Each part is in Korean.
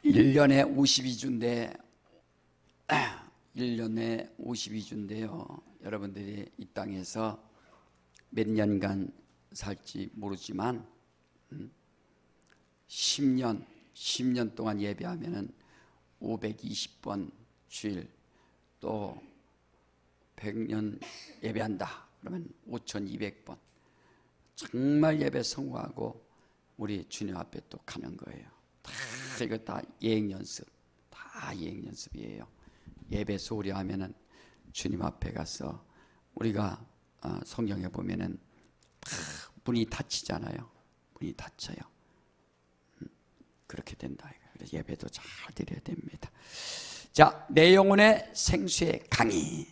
1년에 52주인데 1년에 52주인데요. 여러분들이 이 땅에서 몇 년간 살지 모르지만 10년 동안 예배하면은 520번 주일, 또 100년 예배한다 그러면 5200번 정말 예배 성공하고 우리 주님 앞에 또 가는 거예요. 다 이거 다 예행연습, 다 예행연습이에요. 예배 소홀히 하면은 주님 앞에 가서 우리가 성경에 보면은 다 문이 닫히잖아요. 문이 닫혀요. 그렇게 된다. 그래서 예배도 잘 드려야 됩니다. 자, 내 영혼의 생수의 강이.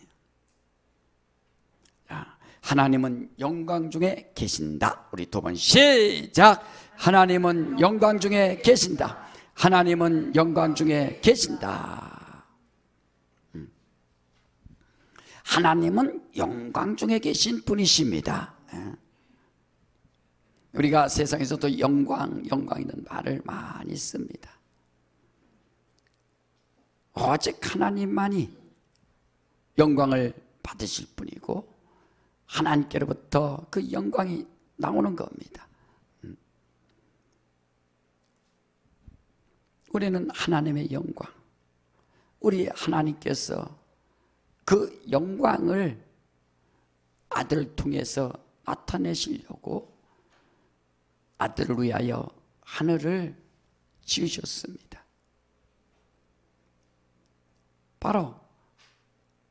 자, 하나님은 영광 중에 계신다. 우리 두 번 시작. 하나님은 영광 중에 계신다. 하나님은 영광 중에 계신다. 하나님은 영광 중에 계신 분이십니다. 우리가 세상에서도 영광이라는 말을 많이 씁니다. 오직 하나님만이 영광을 받으실 분이고 하나님께로부터 그 영광이 나오는 겁니다. 우리는 하나님의 영광, 우리 하나님께서 그 영광을 아들을 통해서 나타내시려고 아들을 위하여 하늘을 지으셨습니다. 바로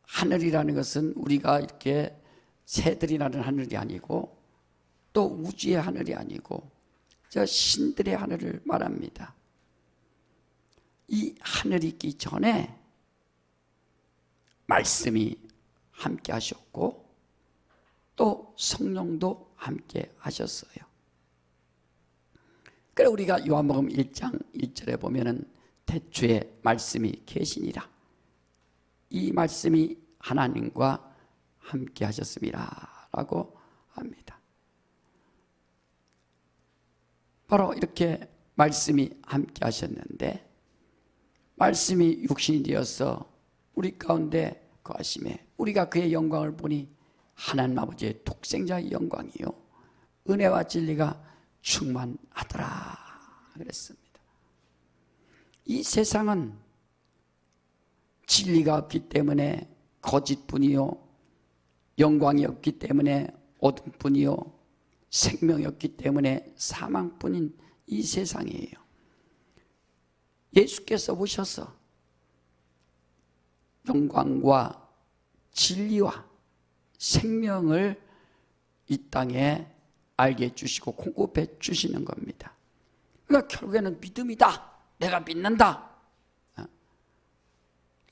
하늘이라는 것은 우리가 이렇게 새들이 나는 하늘이 아니고 또 우주의 하늘이 아니고 저 신들의 하늘을 말합니다. 이 하늘이 있기 전에 말씀이 함께 하셨고 또 성령도 함께 하셨어요. 그래 우리가 요한복음 1장 1절에 보면은 태초에 말씀이 계시니라. 이 말씀이 하나님과 함께 하셨습니다 라고 합니다. 바로 이렇게 말씀이 함께 하셨는데 말씀이 육신이 되어서 우리 가운데 거하심에 우리가 그의 영광을 보니 하나님 아버지의 독생자의 영광이요 은혜와 진리가 충만하더라 그랬습니다. 이 세상은 진리가 없기 때문에 거짓뿐이요 영광이 없기 때문에 어둠뿐이요 생명이 없기 때문에 사망뿐인 이 세상이에요. 예수께서 오셔서 영광과 진리와 생명을 이 땅에 알게 해주시고 공급해 주시는 겁니다. 그러니까 결국에는 믿음이다. 내가 믿는다.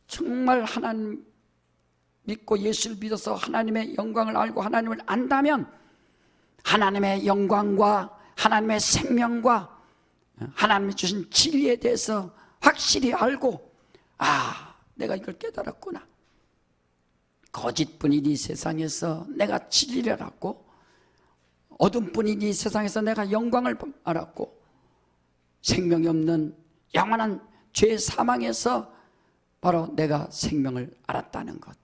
정말 하나님 믿고 예수를 믿어서 하나님의 영광을 알고 하나님을 안다면 하나님의 영광과 하나님의 생명과 하나님이 주신 진리에 대해서 확실히 알고 내가 이걸 깨달았구나. 거짓뿐인 이 세상에서 내가 진리를 알았고 어둠뿐인 이 세상에서 내가 영광을 알았고 생명이 없는 영원한 죄 사망에서 바로 내가 생명을 알았다는 것.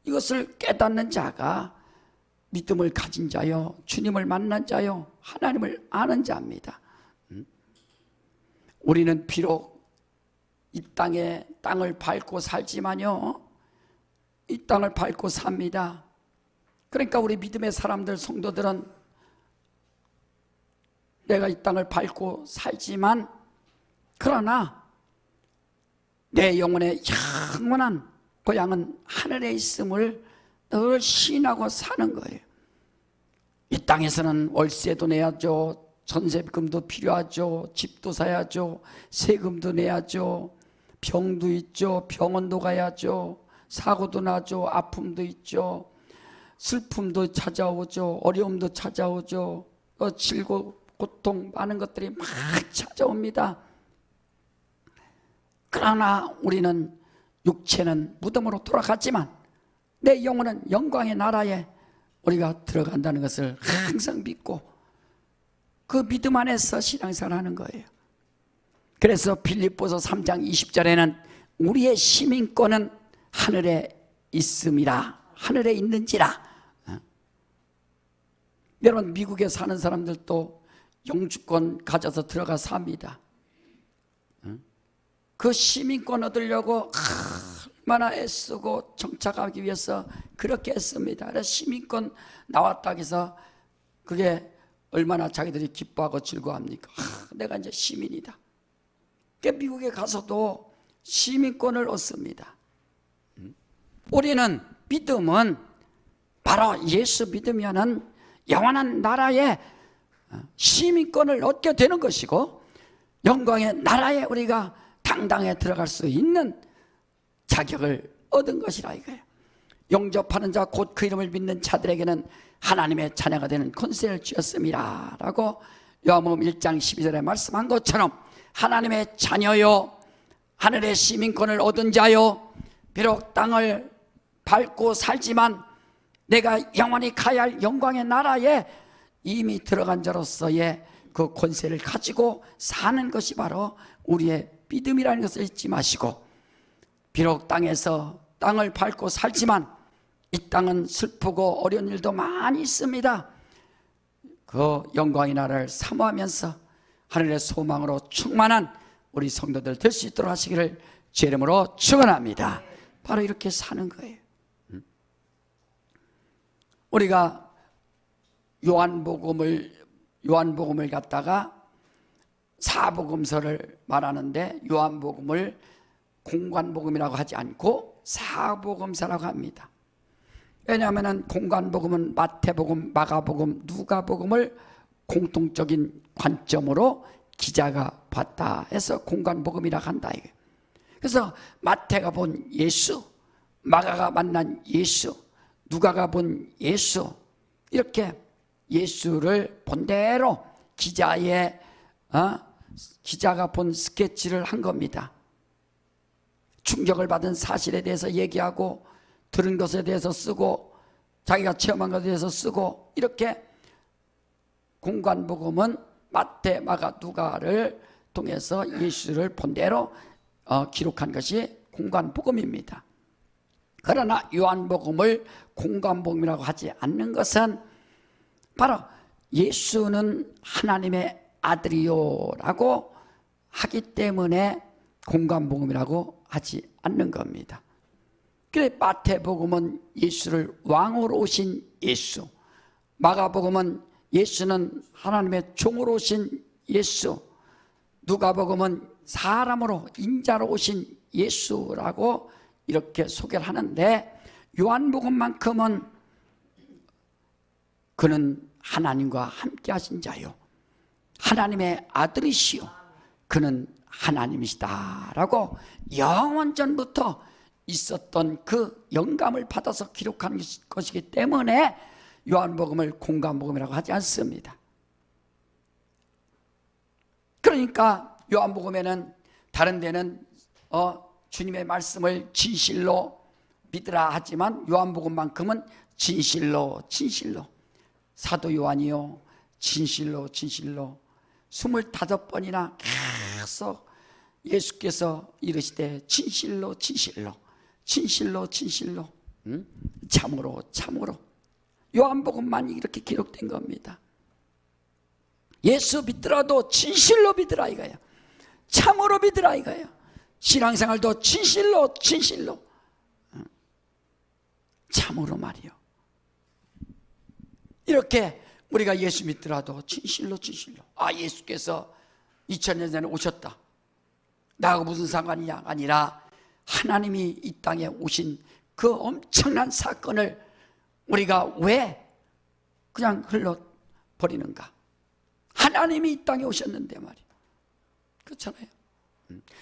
이것을 깨닫는 자가 믿음을 가진 자요 주님을 만난 자요 하나님을 아는 자입니다. 우리는 비록 이 땅을 밟고 살지만요 이 땅을 밟고 삽니다. 그러니까 우리 믿음의 사람들 성도들은 내가 이 땅을 밟고 살지만 그러나 내 영혼의 영원한 고향은 하늘에 있음을 늘 시인하고 사는 거예요. 이 땅에서는 월세도 내야죠. 전세금도 필요하죠. 집도 사야죠. 세금도 내야죠. 병도 있죠. 병원도 가야죠. 사고도 나죠. 아픔도 있죠. 슬픔도 찾아오죠. 어려움도 찾아오죠. 질고 고통 많은 것들이 막 찾아옵니다. 그러나 우리는 육체는 무덤으로 돌아갔지만 내 영혼은 영광의 나라에 우리가 들어간다는 것을 항상 믿고 그 믿음 안에서 신앙생활 하는 거예요. 그래서 빌립보서 3장 20절에는 우리의 시민권은 하늘에 있음이라, 하늘에 있는지라. 여러분, 미국에 사는 사람들도 영주권 가져서 들어가 삽니다. 그 시민권 얻으려고 얼마나 애쓰고 정착하기 위해서 그렇게 했습니다. 그래서 시민권 나왔다고 해서 그게 얼마나 자기들이 기뻐하고 즐거워합니까? 내가 이제 시민이다. 그러니까 미국에 가서도 시민권을 얻습니다. 우리는 믿음은 바로 예수 믿으면은 영원한 나라의 시민권을 얻게 되는 것이고, 영광의 나라에 우리가 당당히 들어갈 수 있는 자격을 얻은 것이라 이거예요. 영접하는 자 곧 그 이름을 믿는 자들에게는 하나님의 자녀가 되는 권세를 주었습니다 라고 요한복음 1장 12절에 말씀한 것처럼, 하나님의 자녀요, 하늘의 시민권을 얻은 자요, 비록 땅을 밟고 살지만 내가 영원히 가야 할 영광의 나라에 이미 들어간 자로서의 그 권세를 가지고 사는 것이 바로 우리의 믿음이라는 것을 잊지 마시고, 비록 땅에서 땅을 밟고 살지만 이 땅은 슬프고 어려운 일도 많이 있습니다. 그 영광의 나라를 사모하면서 하늘의 소망으로 충만한 우리 성도들 될 수 있도록 하시기를 주 이름으로 축원합니다. 바로 이렇게 사는 거예요. 우리가 요한복음을 갖다가 사복음서를 말하는데, 요한복음을 공관복음이라고 하지 않고 사복음서라고 합니다. 왜냐하면 공관복음은 마태복음, 마가복음, 누가복음을 공통적인 관점으로 기자가 봤다 해서 공관복음이라고 한다. 그래서 마태가 본 예수, 마가가 만난 예수, 누가가 본 예수, 이렇게 예수를 본대로 기자가 본 스케치를 한 겁니다. 충격을 받은 사실에 대해서 얘기하고, 들은 것에 대해서 쓰고, 자기가 체험한 것에 대해서 쓰고, 이렇게 공관복음은 마태, 마가, 누가를 통해서 예수를 본대로 기록한 것이 공관복음입니다. 그러나 요한복음을 공관복음이라고 하지 않는 것은 바로 예수는 하나님의 아들이요라고 하기 때문에 공관복음이라고 하지 않는 겁니다. 그래, 마태복음은 예수를 왕으로 오신 예수, 마가복음은 예수는 하나님의 종으로 오신 예수, 누가복음은 사람으로 인자로 오신 예수라고 이렇게 소개를 하는데, 요한복음만큼은 그는 하나님과 함께 하신 자요, 하나님의 아들이시요, 그는 하나님이시다라고 영원전부터 있었던 그 영감을 받아서 기록한 것이기 때문에 요한복음을 공관복음이라고 하지 않습니다. 그러니까 요한복음에는, 다른 데는 주님의 말씀을 진실로 믿으라 하지만 요한복음만큼은 진실로 사도 요한이요 진실로 25번이나 계속 예수께서 이르시되 진실로 참으로 요한복음만 이렇게 기록된 겁니다. 예수 믿더라도 진실로 믿으라 이거예요. 참으로 믿으라 이거예요. 신앙생활도 진실로 참으로 말이요. 이렇게 우리가 예수 믿더라도 진실로 예수께서 2000년 전에 오셨다, 나하고 무슨 상관이냐 아니라 하나님이 이 땅에 오신 그 엄청난 사건을 우리가 왜 그냥 흘러버리는가? 하나님이 이 땅에 오셨는데 말이에요. 그렇잖아요.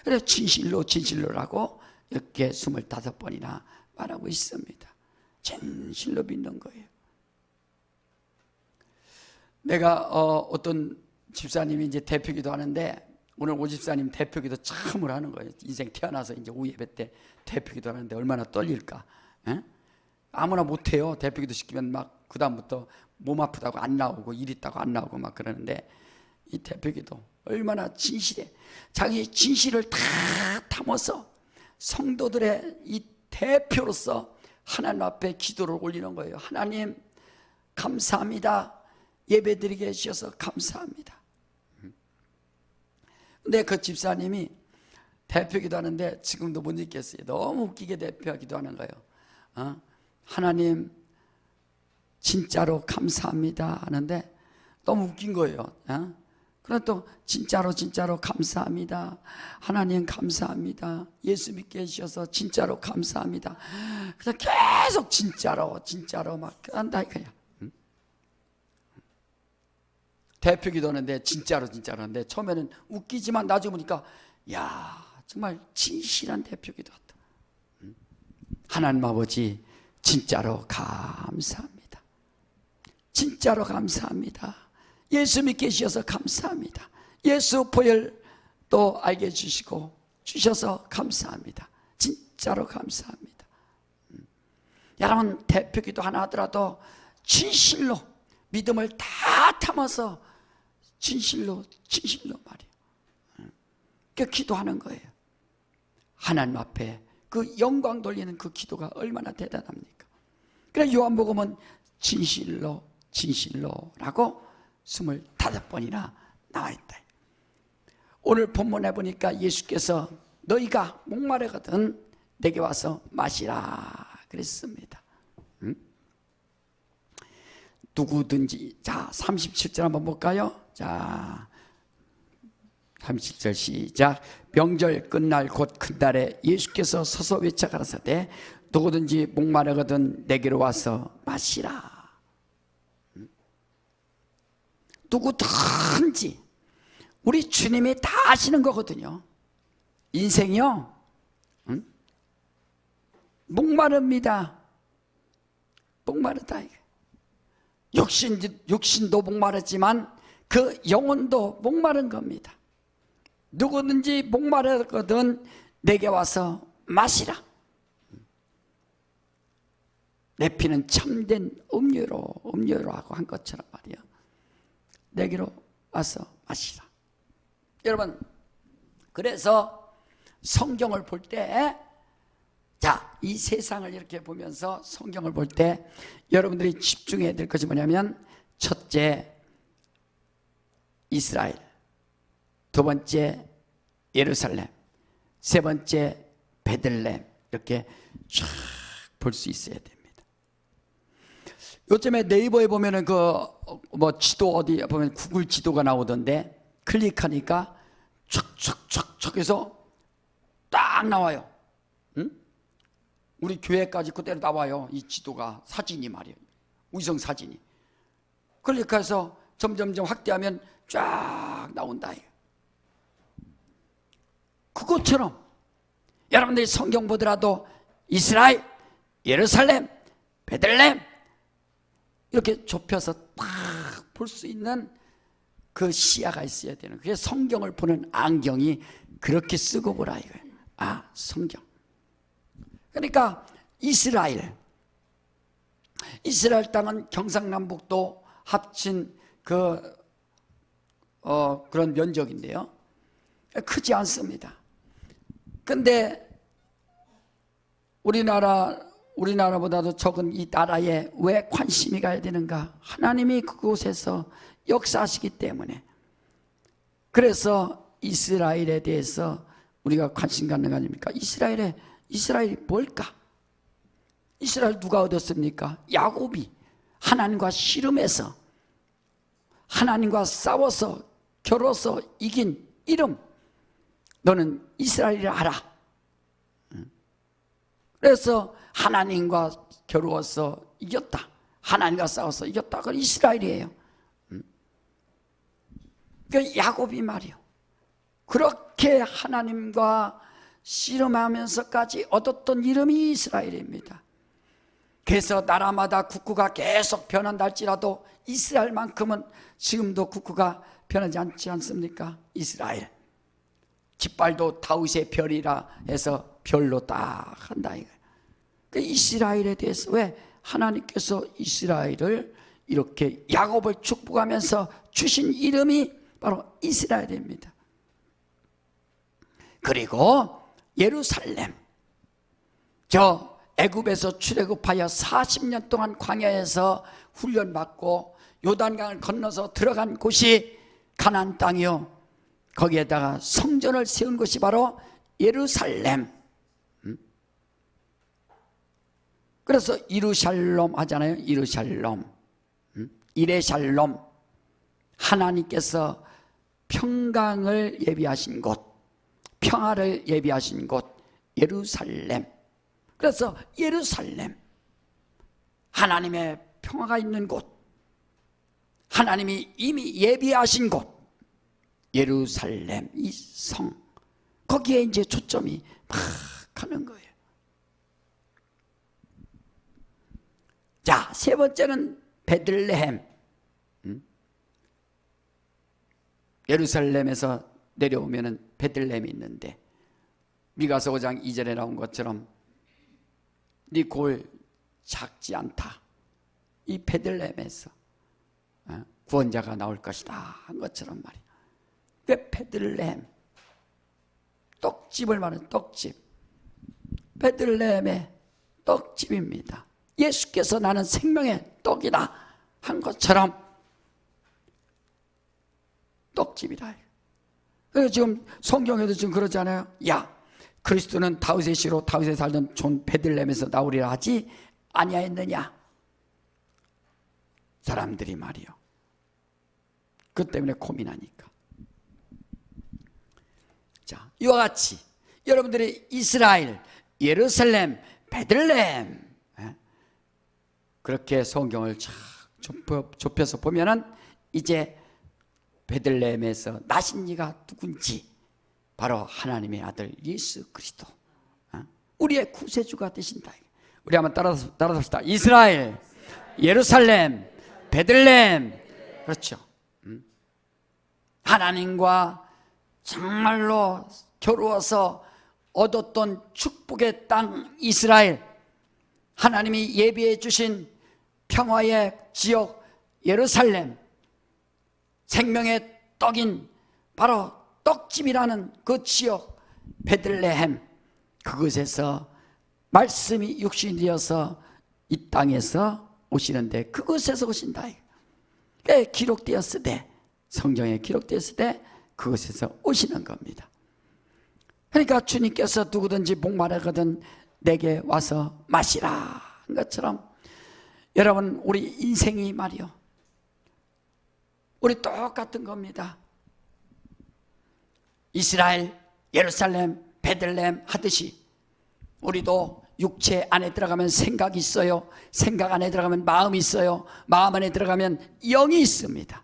그래서 진실로라고 이렇게 25번이나 말하고 있습니다. 진실로 믿는 거예요. 내가 어떤 집사님이 이제 대표기도 하는데, 오늘 오 집사님 대표기도 처음으로 하는 거예요. 인생 태어나서 이제 오예배 때 대표기도 하는데 얼마나 떨릴까? 에? 아무나 못해요. 대표기도 시키면 막 그 다음부터 몸 아프다고 안 나오고 일 있다고 안 나오고 막 그러는데, 이 대표기도 얼마나 진실해. 자기 진실을 다 담아서 성도들의 이 대표로서 하나님 앞에 기도를 올리는 거예요. 하나님 감사합니다. 예배드리게 해주셔서 감사합니다. 근데 그 집사님이 대표 기도하는데 지금도 못 잊겠어요. 너무 웃기게 대표 기도하는 거예요. 하나님 진짜로 감사합니다 하는데 너무 웃긴 거예요. 그럼 또 진짜로 감사합니다. 하나님 감사합니다. 예수 믿게 해주셔서 진짜로 감사합니다. 그래서 계속 진짜로 막 한다 이거야. 대표 기도하는데 진짜로 하는데 처음에는 웃기지만 나중에 보니까 야 정말 진실한 대표 기도였다. 하나님 아버지 진짜로 감사합니다. 진짜로 감사합니다. 예수 믿게 해주셔서 감사합니다. 예수 보혈 또 알게 해주시고 주셔서 감사합니다. 진짜로 감사합니다. 여러분 대표 기도 하나 하더라도 진실로 믿음을 다 담아서 진실로 말이에요. 그 기도하는 거예요. 하나님 앞에 그 영광 돌리는 그 기도가 얼마나 대단합니까? 그래서 요한복음은 진실로라고 25번이나 나와 있다. 오늘 본문에 보니까 예수께서 너희가 목마르거든 내게 와서 마시라 그랬습니다. 누구든지 자 37절 한번 볼까요? 자 37절 시작. 명절 끝날 곧 큰날에 예수께서 서서 외쳐 가라사대 누구든지 목마르거든 내게로 와서 마시라. 누구든지 우리 주님이 다 아시는 거거든요. 인생이요 목마릅니다. 목마르다. 육신도 목마르지만 그 영혼도 목마른 겁니다. 누구든지 목마르거든 내게 와서 마시라. 내 피는 참된 음료라고 한 것처럼 말이야. 내게로 와서 마시라. 여러분 그래서 성경을 볼 때 자, 이 세상을 이렇게 보면서 성경을 볼 때 여러분들이 집중해야 될 것이 뭐냐면 첫째 이스라엘, 두 번째 예루살렘, 세 번째 베들레헴 이렇게 쫙 볼 수 있어야 됩니다. 요즘에 네이버에 보면은 지도 어디 보면 구글 지도가 나오던데 클릭하니까 촥촥촥촥 해서 딱 나와요. 응? 우리 교회까지 그대로 나와요. 이 지도가 사진이 말이에요. 위성 사진이. 클릭해서 점점점 확대하면 쫙 나온다. 그것처럼 여러분들이 성경 보더라도 이스라엘, 예루살렘, 베들레헴 이렇게 좁혀서 딱 볼 수 있는 그 시야가 있어야 되는. 그래서 성경을 보는 안경이 그렇게 쓰고 보라 이거예요. 아, 성경. 그러니까 이스라엘 땅은 경상남북도 합친 그런 면적인데요. 크지 않습니다. 근데 우리나라보다도 적은 이 나라에 왜 관심이 가야 되는가? 하나님이 그곳에서 역사하시기 때문에. 그래서 이스라엘에 대해서 우리가 관심 갖는 거 아닙니까? 이스라엘이 뭘까? 이스라엘 누가 얻었습니까? 야곱이 하나님과 씨름해서 하나님과 싸워서 겨뤄서 이긴 이름. 너는 이스라엘이라 알아. 그래서 하나님과 겨루어서 이겼다. 하나님과 싸워서 이겼다. 그건 이스라엘이에요. 그 야곱이 말이요. 그렇게 하나님과 씨름하면서까지 얻었던 이름이 이스라엘입니다. 그래서 나라마다 국구가 계속 변한다 할지라도 이스라엘만큼은 지금도 국구가 변하지 않지 않습니까? 이스라엘. 깃발도 다윗의 별이라 해서 별로 딱 한다 이거예요. 그 이스라엘에 대해서 왜 하나님께서 이스라엘을 이렇게 야곱을 축복하면서 주신 이름이 바로 이스라엘입니다. 그리고 예루살렘, 저 애굽에서 출애굽하여 40년 동안 광야에서 훈련받고 요단강을 건너서 들어간 곳이 가나안 땅이요, 거기에다가 성전을 세운 곳이 바로 예루살렘. 그래서 이루샬롬 하잖아요. 이루샬롬, 이레샬롬, 하나님께서 평강을 예비하신 곳, 평화를 예비하신 곳 예루살렘. 그래서 예루살렘, 하나님의 평화가 있는 곳, 하나님이 이미 예비하신 곳 예루살렘, 이 성, 거기에 이제 초점이 막 가는 거예요. 자, 세 번째는 베들레헴. 예루살렘에서 내려오면은 베들레헴이 있는데, 미가서 5장 2절에 나온 것처럼 네 골 작지 않다, 이 베들레헴에서 구원자가 나올 것이다 한 것처럼 말이야. 왜 베들레헴, 떡집을 말하는 떡집, 베들레헴의 떡집입니다. 예수께서 나는 생명의 떡이다 한 것처럼 떡집이다. 그래서 지금 성경에도 지금 그러잖아요. 야, 그리스도는 다윗의 씨로 다윗에 살던 촌 베들레헴에서 나오리라 하지 아니하였느냐. 사람들이 말이요, 그 때문에 고민하니까. 자, 이와 같이 여러분들이 이스라엘, 예루살렘, 베들레헴, 그렇게 성경을 쫙 좁혀서 보면은 이제 베들레헴에서 나신 이가 누군지, 바로 하나님의 아들 예수 그리스도, 우리의 구세주가 되신다. 우리 한번 따라서 합시다. 이스라엘, 예루살렘, 베들레헴. 그렇죠. 하나님과 정말로 겨루어서 얻었던 축복의 땅 이스라엘, 하나님이 예비해 주신 평화의 지역 예루살렘, 생명의 떡인 바로 떡집이라는 그 지역 베들레헴, 그곳에서 말씀이 육신이 되어서 이 땅에서 오시는데, 그곳에서 오신다. 기록되었을 때, 성경에 기록되었을 때 그곳에서 오시는 겁니다. 그러니까 주님께서 누구든지 목마르거든 내게 와서 마시라 한 것처럼, 여러분 우리 인생이 말이요, 우리 똑같은 겁니다. 이스라엘, 예루살렘, 베들레헴 하듯이 우리도 육체 안에 들어가면 생각이 있어요. 생각 안에 들어가면 마음이 있어요. 마음 안에 들어가면 영이 있습니다.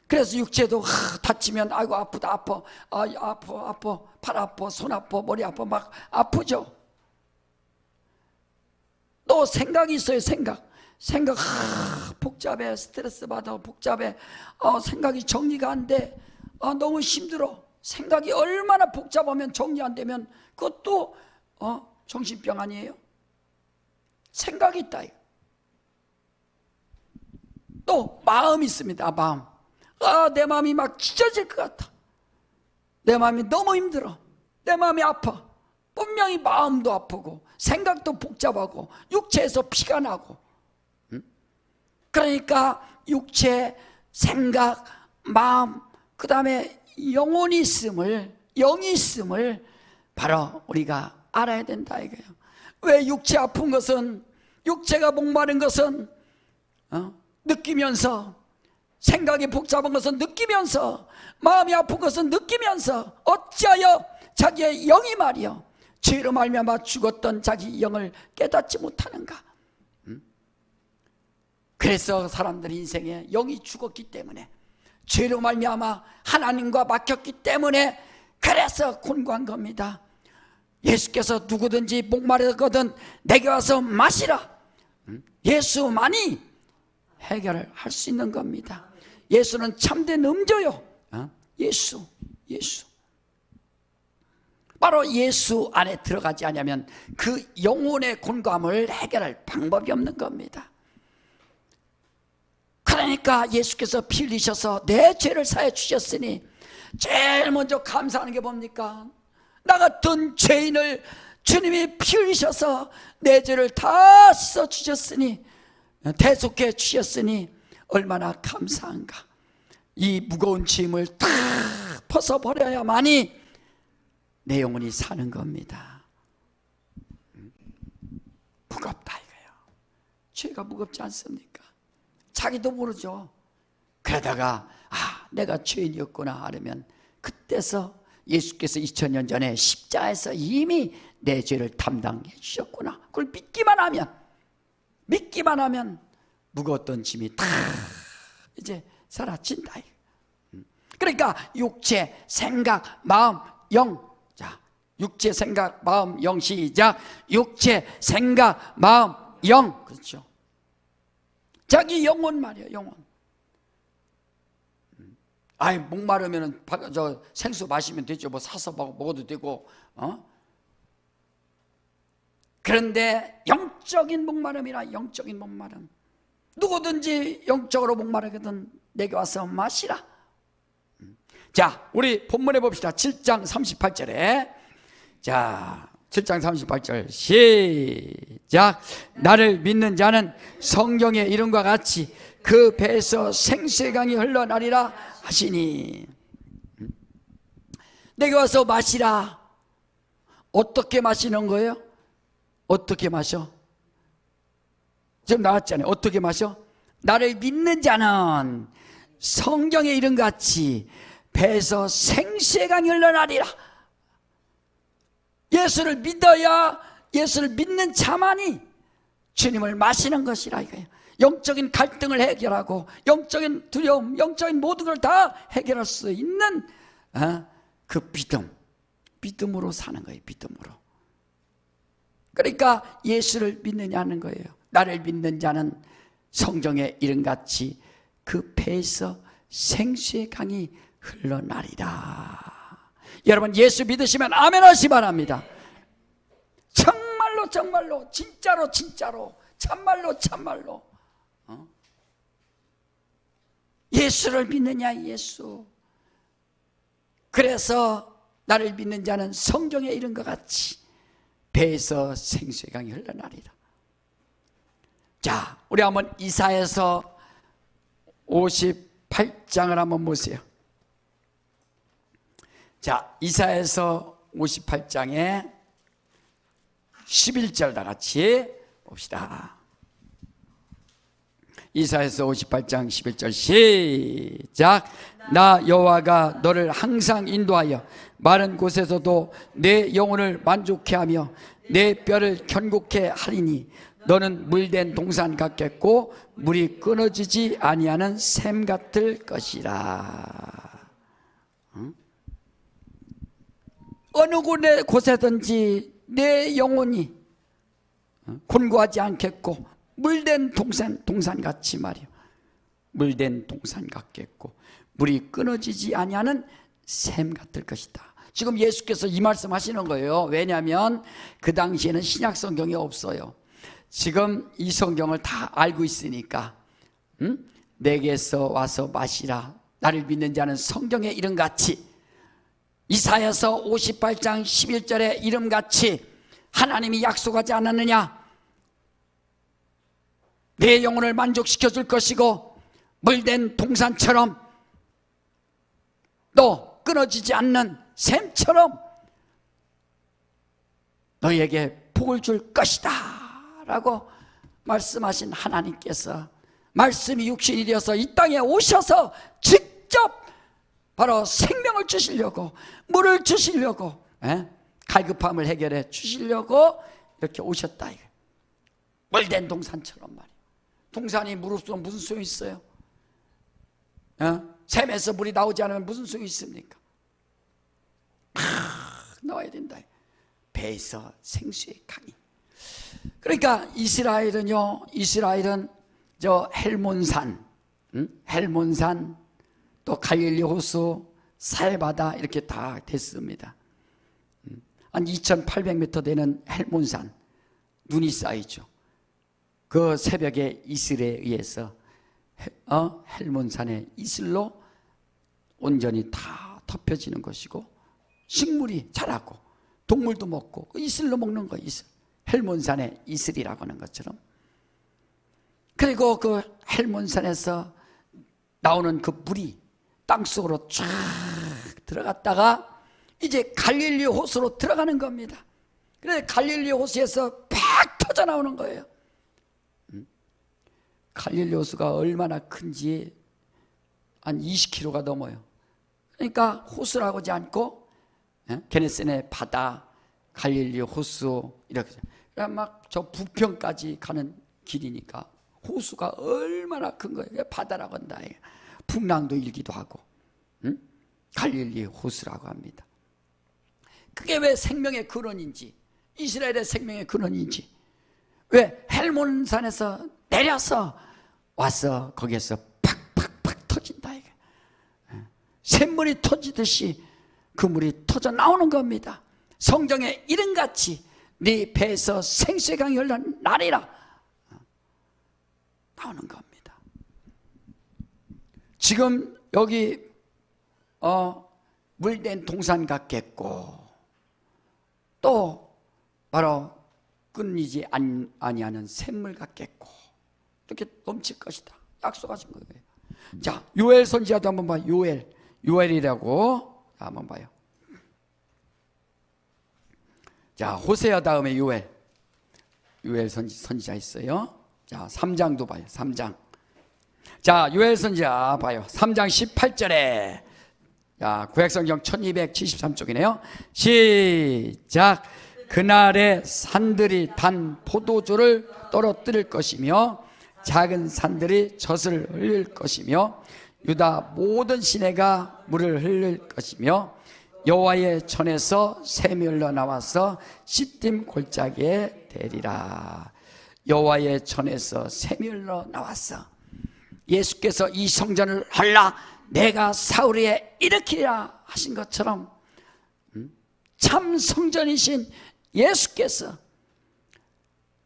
그래서 육체도 다치면 아이고 아프다, 아파, 아파, 팔 아파, 손 아파, 머리 아파, 막 아프죠. 또 생각이 있어요. 생각 복잡해, 스트레스 받아, 복잡해, 생각이 정리가 안 돼, 너무 힘들어. 생각이 얼마나 복잡하면 정리 안 되면 그것도 정신병 아니에요? 생각이 있다. 또 마음이 있습니다. 마음. 내 마음이 막 찢어질 것 같아. 내 마음이 너무 힘들어. 내 마음이 아파. 분명히 마음도 아프고 생각도 복잡하고 육체에서 피가 나고. 그러니까 육체, 생각, 마음, 그 다음에 영혼이 있음을, 영이 있음을 바로 우리가 알아야 된다 이거예요. 왜 육체 아픈 것은, 육체가 목마른 것은 느끼면서, 생각이 복잡한 것은 느끼면서, 마음이 아픈 것은 느끼면서, 어찌하여 자기의 영이 말이요, 죄로 말미암아 죽었던 자기 영을 깨닫지 못하는가. 그래서 사람들이 인생에 영이 죽었기 때문에, 죄로 말미암아 하나님과 막혔기 때문에, 그래서 곤고한 겁니다. 예수께서 누구든지 목마르거든 내게 와서 마시라. 예수만이 해결을 할 수 있는 겁니다. 예수는 참된 음조요. 예수. 바로 예수 안에 들어가지 않으면 그 영혼의 곤고함을 해결할 방법이 없는 겁니다. 그러니까 예수께서 피 흘리셔서 내 죄를 사해 주셨으니 제일 먼저 감사하는 게 뭡니까? 나 같은 죄인을 주님이 피 흘리셔서 내 죄를 다 씻어 주셨으니, 대속해 주셨으니 얼마나 감사한가. 이 무거운 짐을 다 벗어버려야만이 내 영혼이 사는 겁니다. 무겁다 이거예요. 죄가 무겁지 않습니까? 자기도 모르죠. 그러다가 내가 죄인이었구나 하려면 그때서 예수께서 2000년 전에 십자가에서 이미 내 죄를 담당해 주셨구나. 그걸 믿기만 하면 무거웠던 짐이 다 이제 사라진다. 그러니까 육체, 생각, 마음, 영. 자, 육체, 생각, 마음, 영. 시작. 육체, 생각, 마음, 영. 그렇죠. 자기 영혼 말이에요. 영혼. 목마르면 저 생수 마시면 되죠. 뭐 사서 먹어도 되고. 그런데 영적인 목마름이라. 영적인 목마름. 누구든지 영적으로 목마르거든 내게 와서 마시라. 자, 우리 본문에 봅시다. 7장 38절에. 자, 7장 38절 시작. 나를 믿는 자는 성경의 이름과 같이 그 배에서 생수의 강이 흘러나리라 하시니. 내게 와서 마시라. 어떻게 마시는 거예요? 어떻게 마셔? 지금 나왔잖아요. 어떻게 마셔? 나를 믿는 자는 성경의 이름같이 배에서 생수의 강이 흘러나리라. 예수를 믿어야, 예수를 믿는 자만이 주님을 마시는 것이라 이거예요. 영적인 갈등을 해결하고 영적인 두려움, 영적인 모든 걸 다 해결할 수 있는 그 믿음으로 사는 거예요. 믿음으로. 그러니까 예수를 믿느냐는 거예요. 나를 믿는 자는 성경의 이름같이 그 배에서 생수의 강이 흘러나리라. 여러분 예수 믿으시면 아멘 하시기 바랍니다. 정말로 정말로 진짜로 진짜로 참말로 참말로 예수를 믿느냐. 예수. 그래서 나를 믿는 자는 성경의 이름과 같이 배에서 생수의 강이 흘러나리라. 자, 우리 한번 이사야서 58장을 한번 보세요. 자, 이사야서 58장에 11절 다 같이 봅시다. 이사야서 58장 11절 시작. 나 여호와가 너를 항상 인도하여 마른 곳에서도 내 영혼을 만족케 하며 내 뼈를 견고케 하리니 너는 물된 동산 같겠고 물이 끊어지지 아니하는 샘 같을 것이라. 어느 곳에든지 내 영혼이 곤고하지 않겠고 물된 동산같이 말이요. 물된 동산 같겠고 물이 끊어지지 아니하는 샘 같을 것이다. 지금 예수께서 이 말씀 하시는 거예요. 왜냐하면 그 당시에는 신약 성경이 없어요. 지금 이 성경을 다 알고 있으니까 내게서 와서 마시라. 나를 믿는 자는 성경의 이름같이 이사야서 58장 11절의 이름같이 하나님이 약속하지 않았느냐. 내 영혼을 만족시켜 줄 것이고 물된 동산처럼 또 끊어지지 않는 샘처럼 너희에게 복을 줄 것이다 라고 말씀하신 하나님께서 말씀이 육신이 되어서 이 땅에 오셔서 직접 바로 생명을 주시려고 물을 주시려고 갈급함을 해결해 주시려고 이렇게 오셨다. 물된 동산처럼 말이에요. 동산이 물 없으면 무슨 소용이 있어요? 샘에서 물이 나오지 않으면 무슨 소용이 있습니까? 나와야 된다. 배에서 생수의 강이. 그러니까 이스라엘은 저 헬몬산, 헬몬산 또 갈릴리 호수, 사해바다 이렇게 다 됐습니다. 한 2800m 되는 헬몬산 눈이 쌓이죠. 그 새벽에 이슬에 의해서 헬몬산의 이슬로 온전히 다 덮여지는 것이고 식물이 자라고 동물도 먹고 이슬로 먹는 거예요. 이슬. 헬몬산의 이슬이라고 하는 것처럼. 그리고 그 헬몬산에서 나오는 그 물이 땅속으로 쫙 들어갔다가 이제 갈릴리 호수로 들어가는 겁니다. 그래서 갈릴리 호수에서 팍 터져 나오는 거예요. 갈릴리 호수가 얼마나 큰지 한 20km가 넘어요. 그러니까 호수라고 하지 않고 게네사렛 바다, 갈릴리 호수 이렇게 막 저 부평까지 가는 길이니까 호수가 얼마나 큰 거예요. 바다라고 한다. 풍랑도 일기도 하고 갈릴리 호수라고 합니다. 그게 왜 생명의 근원인지, 이스라엘의 생명의 근원인지, 왜 헬몬산에서 내려서 와서 거기에서 팍팍팍 터진다. 이게 샘물이 터지듯이 그 물이 터져 나오는 겁니다. 성경에 이름같이 네 배에서 생수의 강이 흘러나리라 나오는 겁니다. 지금 여기 물된 동산 같겠고 또 바로 끊이지 아니하는 샘물 같겠고 이렇게 넘칠 것이다 약속하신 거예요. 자, 요엘 선지자도 한번 봐요. 요엘이라고 한번 봐요. 자, 호세아 다음에 요엘 선지자 있어요. 자, 3장도 봐요. 3장. 자, 요엘 선지자 봐요. 3장 18절에 자, 구약성경 1273쪽이네요. 시작. 그날에 산들이 단 포도주를 떨어뜨릴 것이며 작은 산들이 젖을 흘릴 것이며 유다 모든 시내가 물을 흘릴 것이며 여호와의 전에서 샘이 흘러나와서 시딤 골짜기에 대리라. 여호와의 전에서 샘이 흘러나왔어. 예수께서 이 성전을 헐라 내가 사울에 일으키리라 하신 것처럼 참 성전이신 예수께서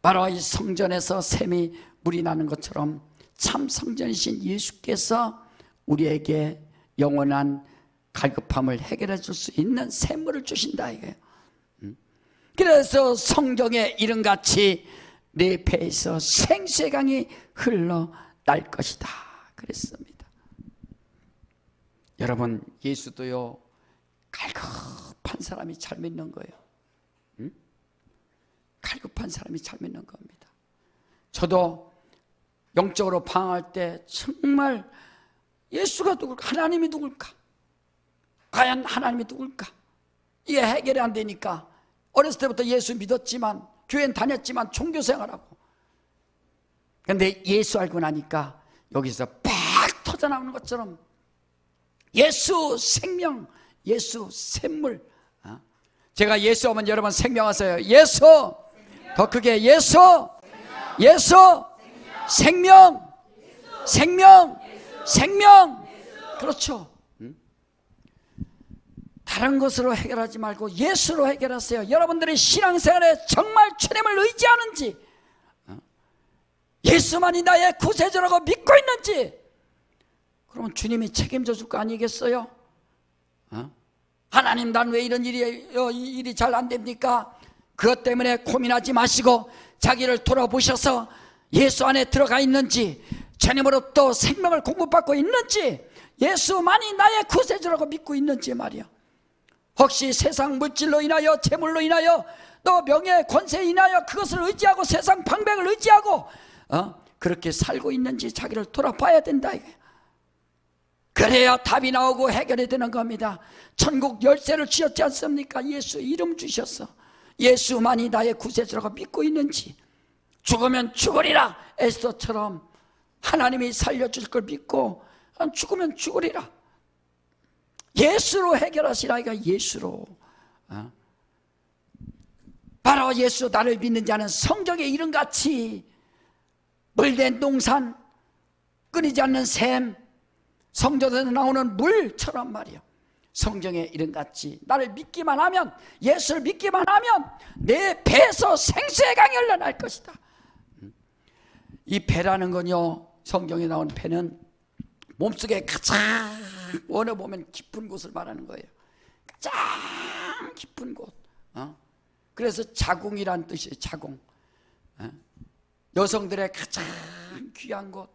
바로 이 성전에서 샘이 물이 나는 것처럼 참 성전이신 예수께서 우리에게 영원한 갈급함을 해결해 줄 수 있는 샘물을 주신다 이거예요. 그래서 성경에 이름같이 내 배에서 생수의 강이 흘러날 것이다 그랬습니다. 여러분, 예수도요 갈급한 사람이 잘 믿는 거예요. 갈급한 사람이 잘 믿는 겁니다. 저도 영적으로 방황할 때 정말 예수가 누굴까? 하나님이 누굴까? 과연 하나님이 누굴까? 이게 해결이 안 되니까 어렸을 때부터 예수 믿었지만 교회는 다녔지만 종교생활하고 그런데 예수 알고 나니까 여기서 팍 터져 나오는 것처럼 예수 생명, 예수 샘물. 제가 예수 하면 여러분 생명하세요. 예수 더 크게 예수 예수 생명 생명 생명. 그렇죠. 다른 것으로 해결하지 말고 예수로 해결하세요. 여러분들의 신앙생활에 정말 주님을 의지하는지, 예수만이 나의 구세주라고 믿고 있는지, 그러면 주님이 책임져 줄 거 아니겠어요? 하나님, 난 왜 이런 일이 잘 안 됩니까? 그것 때문에 고민하지 마시고 자기를 돌아보셔서 예수 안에 들어가 있는지, 주님으로부터 생명을 공급받고 있는지, 예수만이 나의 구세주라고 믿고 있는지 말이야. 혹시 세상 물질로 인하여, 재물로 인하여, 또 명예, 권세에 인하여 그것을 의지하고 세상 방백을 의지하고 그렇게 살고 있는지 자기를 돌아봐야 된다. 그래야 답이 나오고 해결이 되는 겁니다. 천국 열쇠를 주셨지 않습니까? 예수 이름 주셨어. 예수만이 나의 구세주라고 믿고 있는지, 죽으면 죽으리라 에스더처럼 하나님이 살려줄 걸 믿고 죽으면 죽으리라, 예수로 해결하시라. 이거 예수로. 바로 예수, 나를 믿는 자는 성경의 이름같이 물된 동산, 끊이지 않는 샘, 성전에서 나오는 물처럼 말이야. 성경의 이름같이 나를 믿기만 하면, 예수를 믿기만 하면 내 배에서 생수의 강이 흘러날 것이다. 이 배라는 건요, 성경에 나온 배는 몸속에 가장 원어 보면 깊은 곳을 말하는 거예요. 가장 깊은 곳. 그래서 자궁이란 뜻이에요. 자궁. 여성들의 가장 귀한 곳,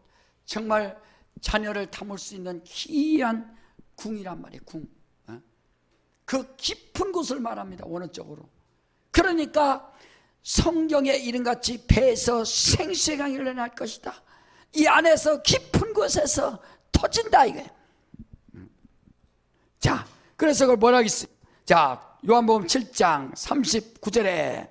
정말 자녀를 담을 수 있는 귀한 궁이란 말이에요. 궁. 그 깊은 곳을 말합니다. 원어적으로. 그러니까 성경에 이름같이 배에서 생수의 강이 흘러날 것이다. 이 안에서 깊은 곳에서 터진다 이거예요. 자, 그래서 그걸 뭐라고 했어요? 자, 요한복음 7장 39절에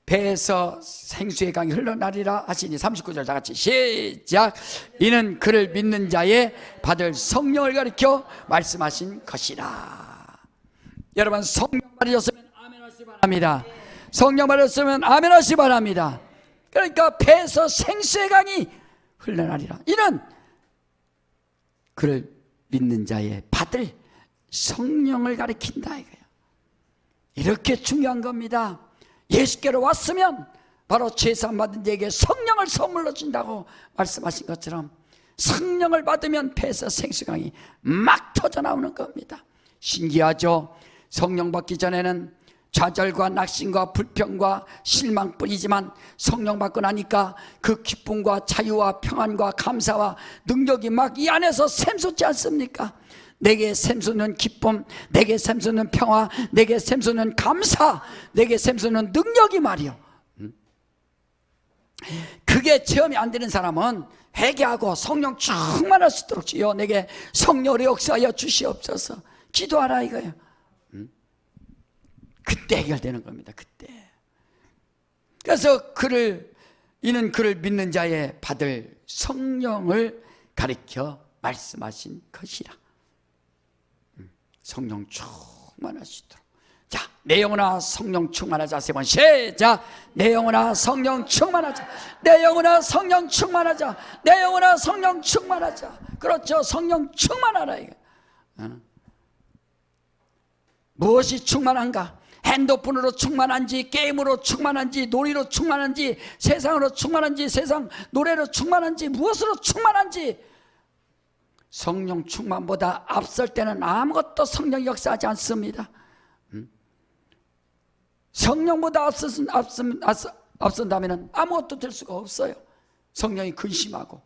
배에서 생수의 강이 흘러나리라 하시니 39절 다 같이 시작. 이는 그를 믿는 자의 받을 성령을 가리켜 말씀하신 것이라. 여러분, 성령 받으셨으면 아멘 하시기 바랍니다. 성령 받으셨으면 아멘 하시기 바랍니다. 그러니까 배에서 생수의 강이 흘러나리라. 이는 그를 믿는 자의 받을 성령을 가리킨다 이거예요. 이렇게 중요한 겁니다. 예수께로 왔으면 바로 죄사함 받은 자에게 성령을 선물로 준다고 말씀하신 것처럼 성령을 받으면 배에서 생수강이 막 터져나오는 겁니다. 신기하죠? 성령 받기 전에는 좌절과 낙심과 불평과 실망뿐이지만 성령 받고 나니까 그 기쁨과 자유와 평안과 감사와 능력이 막 이 안에서 샘솟지 않습니까? 내게 샘솟는 기쁨, 내게 샘솟는 평화, 내게 샘솟는 감사, 내게 샘솟는 능력이 말이요. 그게 체험이 안 되는 사람은 회개하고 성령 충만할 수 있도록 주여 내게 성령으로 역사하여 주시옵소서 기도하라 이거예요. 그때 해결되는 겁니다. 그때. 그래서 이는 그를 믿는 자의 받을 성령을 가리켜 말씀하신 것이라. 성령 충만하시도록. 자, 내 영혼아 성령 충만하자. 세 번 시작. 내 영혼아 성령 충만하자. 내 영혼아 성령 충만하자. 내 영혼아 성령 충만하자. 그렇죠. 성령 충만하라 이거. 무엇이 충만한가? 핸드폰으로 충만한지, 게임으로 충만한지, 놀이로 충만한지, 세상으로 충만한지, 세상 노래로 충만한지, 무엇으로 충만한지. 성령 충만보다 앞설 때는 아무것도 성령이 역사하지 않습니다. 성령보다 앞선다면 아무것도 될 수가 없어요. 성령이 근심하고.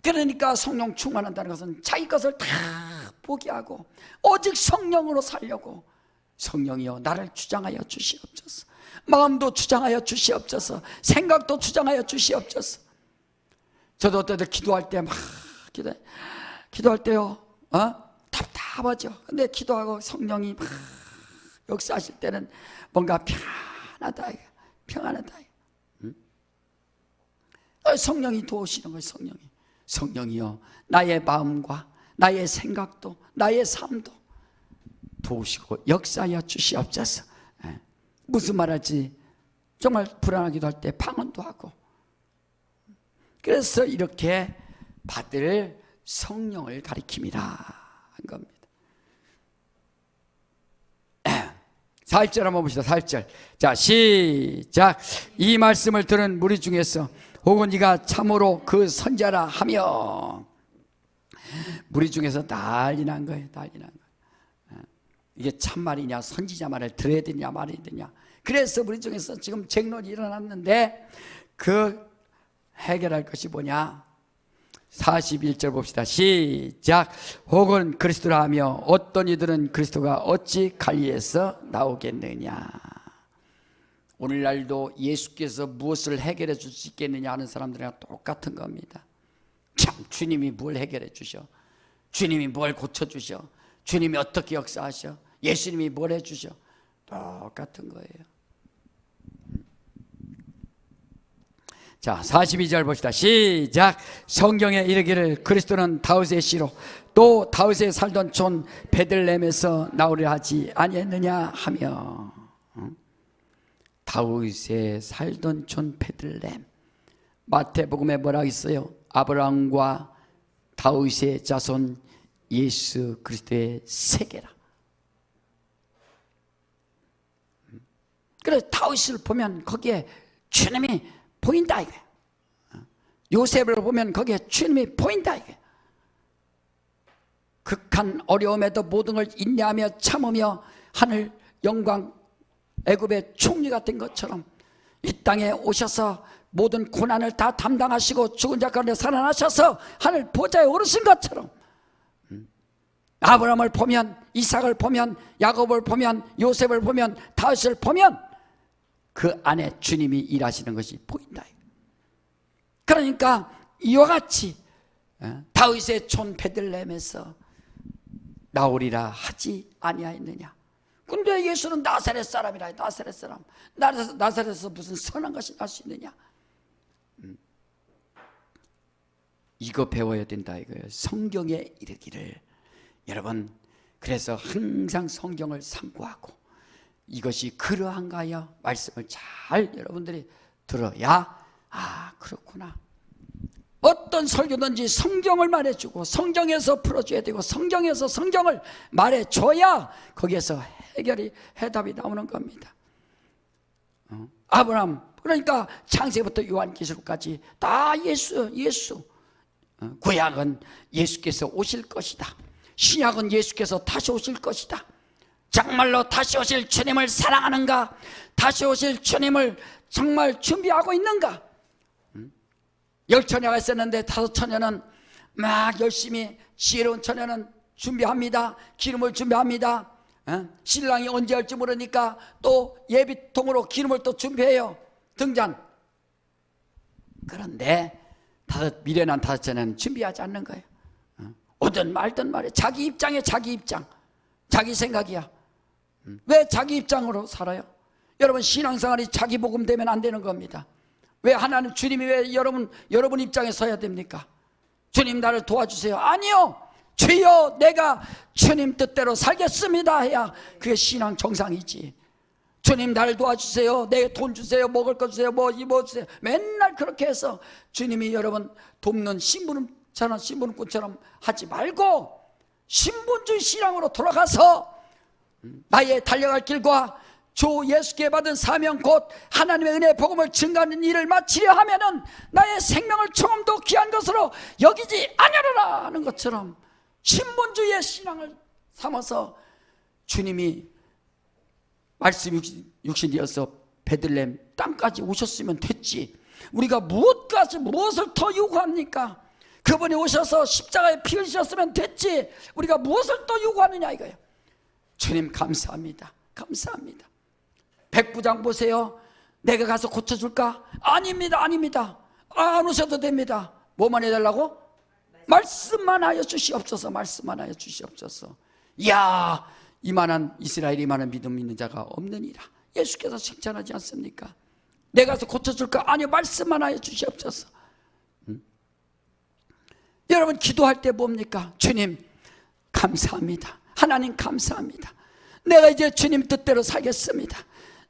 그러니까 성령 충만한다는 것은 자기 것을 다 포기하고 오직 성령으로 살려고. 성령이여 나를 주장하여 주시옵소서. 마음도 주장하여 주시옵소서. 생각도 주장하여 주시옵소서. 저도 어떨 때 기도할 때 막 기도할 때요 답답하죠. 근데 기도하고 성령이 막 역사하실 때는 뭔가 편하다, 평안하다. 성령이 도우시는 거예요. 성령이요 나의 마음과 나의 생각도 나의 삶도 도우시고 역사하여 주시옵소서. 무슨 말할지 정말 불안하기도 할 때 방언도 하고. 그래서 이렇게 받을 성령을 가리킴이라 한 겁니다. 4절 한번 봅시다. 4절. 자, 시작. 이 말씀을 들은 무리 중에서 혹은 네가 참으로 그 선자라 하며. 무리 중에서 난리 난 거예요. 난리 난 거예요. 이게 참말이냐 선지자 말을 들어야 되냐 말아야 되냐. 그래서 무리 중에서 지금 쟁론이 일어났는데 그 해결할 것이 뭐냐. 41절 봅시다. 시작. 혹은 그리스도라 하며 어떤 이들은 그리스도가 어찌 갈리에서 나오겠느냐. 오늘날도 예수께서 무엇을 해결해 줄 수 있겠느냐 하는 사람들이랑 똑같은 겁니다. 참 주님이 뭘 해결해 주셔, 주님이 뭘 고쳐주셔, 주님이 어떻게 역사하셔, 예수님이 뭘 해주셔, 똑같은 거예요. 자, 42절 봅시다. 시작. 성경에 이르기를 그리스도는 다윗의 씨로 또 다윗에 살던 촌 베들레헴에서 나오려 하지 아니했느냐 하며. 다윗에 살던 촌 베들레헴. 마태복음에 뭐라고 있어요? 아브라함과 다윗의 자손 예수 그리스도의 세계라. 그래서 다윗을 보면 거기에 주님이 보인다 이거야. 요셉을 보면 거기에 주님이 보인다 이게. 극한 어려움에도 모든 걸 인내하며 참으며 하늘 영광 애굽의 총리가 된 것처럼 이 땅에 오셔서 모든 고난을 다 담당하시고 죽은 자 가운데 살아나셔서 하늘 보좌에 오르신 것처럼 아브라함을 보면, 이삭을 보면, 야곱을 보면, 요셉을 보면, 다윗을 보면 그 안에 주님이 일하시는 것이 보인다. 그러니까 이와 같이 다윗의 촌 베들레헴에서 나오리라 하지 아니하였느냐. 근데 예수는 나사렛 사람이라. 나사렛 사람, 나사렛에서 무슨 선한 것이 날 수 있느냐. 이거 배워야 된다 이거예요. 성경에 이르기를. 여러분, 그래서 항상 성경을 참고하고 이것이 그러한가요? 말씀을 잘 여러분들이 들어야 그렇구나. 어떤 설교든지 성경을 말해주고 성경에서 풀어줘야 되고 성경에서 성경을 말해줘야 거기에서 해답이 나오는 겁니다. 아브라함, 그러니까 창세부터 요한계시록까지 다 예수. 구약은 예수께서 오실 것이다. 신약은 예수께서 다시 오실 것이다. 정말로 다시 오실 주님을 사랑하는가? 다시 오실 주님을 정말 준비하고 있는가? 10처녀가 있었는데 5처녀는 막 열심히, 지혜로운 처녀는 준비합니다. 기름을 준비합니다. 신랑이 언제 할지 모르니까 또 예비통으로 기름을 또 준비해요. 등잔. 그런데 미련한 5처녀는 준비하지 않는 거예요. 오든 말든 말해. 자기 입장에 자기 입장, 자기 생각이야. 왜 자기 입장으로 살아요? 여러분, 신앙생활이 자기 복음 되면 안 되는 겁니다. 왜 하나님, 주님이 왜 여러분 입장에 서야 됩니까? 주님 나를 도와주세요. 아니요, 주여 내가 주님 뜻대로 살겠습니다 해야 그게 신앙 정상이지. 주님 나를 도와주세요, 내 돈 주세요, 먹을 거 주세요, 뭐 주세요, 맨날 그렇게 해서 주님이 여러분 돕는 신부님처럼 하지 말고 신분주의 신앙으로 돌아가서 나의 달려갈 길과 주 예수께 받은 사명 곧 하나님의 은혜의 복음을 증거하는 일을 마치려 하면은 나의 생명을 조금도 귀한 것으로 여기지 아니하리라 하는 것처럼 신분주의의 신앙을 삼아서 주님이 말씀 육신이어서 베들레헴 땅까지 오셨으면 됐지. 우리가 무엇을 더 요구합니까? 그분이 오셔서 십자가에 피 흘리셨으면 됐지. 우리가 무엇을 더 요구하느냐 이거예요. 주님 감사합니다. 감사합니다. 백부장 보세요. 내가 가서 고쳐줄까? 아닙니다. 안 오셔도 됩니다. 뭐만 해달라고? 말씀만 하여 주시옵소서. 말씀만 하여 주시옵소서. 이야, 이만한 이스라엘이 이만한 믿음 있는 자가 없느니라. 예수께서 칭찬하지 않습니까? 내가 가서 고쳐줄까? 아니요, 말씀만 하여 주시옵소서. 여러분, 기도할 때 뭡니까? 주님 감사합니다. 하나님 감사합니다. 내가 이제 주님 뜻대로 살겠습니다.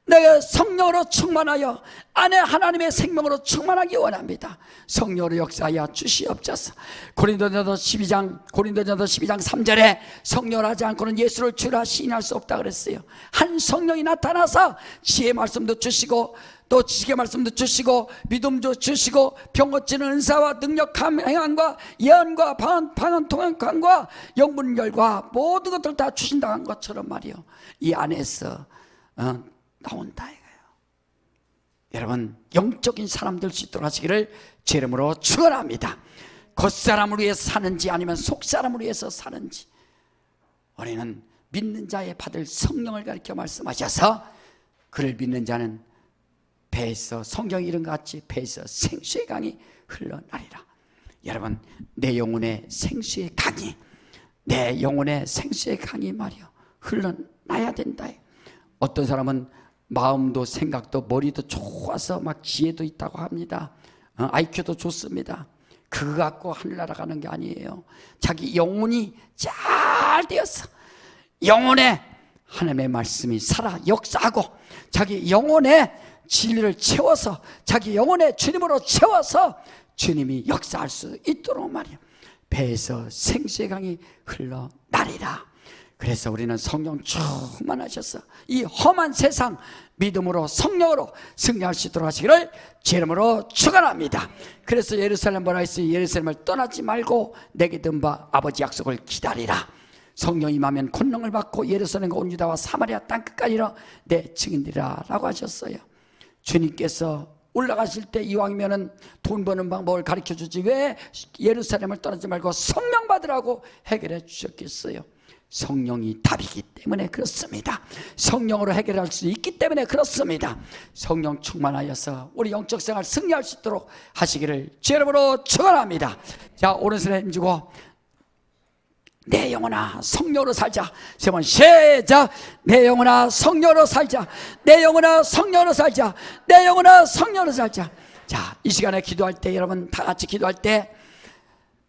내가 성령으로 충만하여 안에 하나님의 생명으로 충만하기 원합니다. 성령으로 역사하여 주시옵소서. 고린도전서 12장 3절에 성령을 하지 않고는 예수를 주라 시인할 수 없다 그랬어요. 한 성령이 나타나서 지혜의 말씀도 주시고 또 지식의 말씀도 주시고 믿음도 주시고 병 고치는 은사와 능력 행함과 예언과 방언 통역함과 영분별과 모든 것들 다 주신다는 것처럼 말이요, 이 안에서 나온다 이거예요. 여러분, 영적인 사람 될 수 있도록 하시기를 제 이름으로 축원합니다. 겉사람을 위해서 사는지 아니면 속사람을 위해서 사는지, 우리는 믿는 자의 받을 성령을 가리켜 말씀하셔서 그를 믿는 자는 배에서, 성경이 이런 것 같이 배에서 생수의 강이 흘러나리라. 여러분, 내 영혼의 생수의 강이, 내 영혼의 생수의 강이 말이요 흘러나야 된다. 어떤 사람은 마음도 생각도 머리도 좋아서 막 지혜도 있다고 합니다. IQ도 좋습니다. 그거 갖고 하늘 날아가는 게 아니에요. 자기 영혼이 잘 되어서 영혼에 하나님의 말씀이 살아 역사하고 자기 영혼에 진리를 채워서 자기 영혼에 주님으로 채워서 주님이 역사할 수 있도록 말이에요. 배에서 생수의 강이 흘러나리라. 그래서 우리는 성령 충만하셔서 이 험한 세상 믿음으로 성령으로 승리할 수 있도록 하시기를 제 이름으로 축원합니다. 그래서 예루살렘 뭐라 했어요? 예루살렘을 떠나지 말고 내게 든 바 아버지 약속을 기다리라. 성령 임하면 권능을 받고 예루살렘과 온 유다와 사마리아 땅끝까지 내 증인들이라 라고 하셨어요. 주님께서 올라가실 때 이왕이면은 돈 버는 방법을 가르쳐 주지 왜 예루살렘을 떠나지 말고 성령 받으라고 해결해 주셨겠어요? 성령이 답이기 때문에 그렇습니다. 성령으로 해결할 수 있기 때문에 그렇습니다. 성령 충만하여서 우리 영적 생활 승리할 수 있도록 하시기를 주 이름으로 축원합니다. 자, 오른손에 힘주고 내 영혼아 성령으로 살자. 세 번 시작. 내 영혼아 성령으로 살자. 내 영혼아 성령으로 살자. 내 영혼아 성령으로 살자. 자, 이 시간에 기도할 때 여러분 다 같이 기도할 때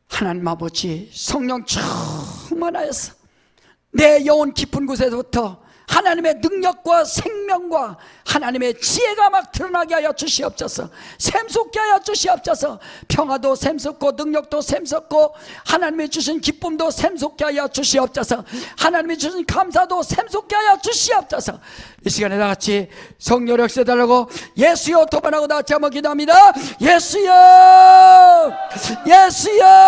하나님 아버지 성령 충만하여서 내 영혼 깊은 곳에서부터 하나님의 능력과 생명과 하나님의 지혜가 막 드러나게 하여 주시옵소서. 샘솟게 하여 주시옵소서. 평화도 샘솟고 능력도 샘솟고 하나님이 주신 기쁨도 샘솟게 하여 주시옵소서. 하나님이 주신 감사도 샘솟게 하여 주시옵소서. 이 시간에 다 같이 성령 역사해 달라고 예수여 도반하고 다 같이 한번 기도합니다. 예수여 예수여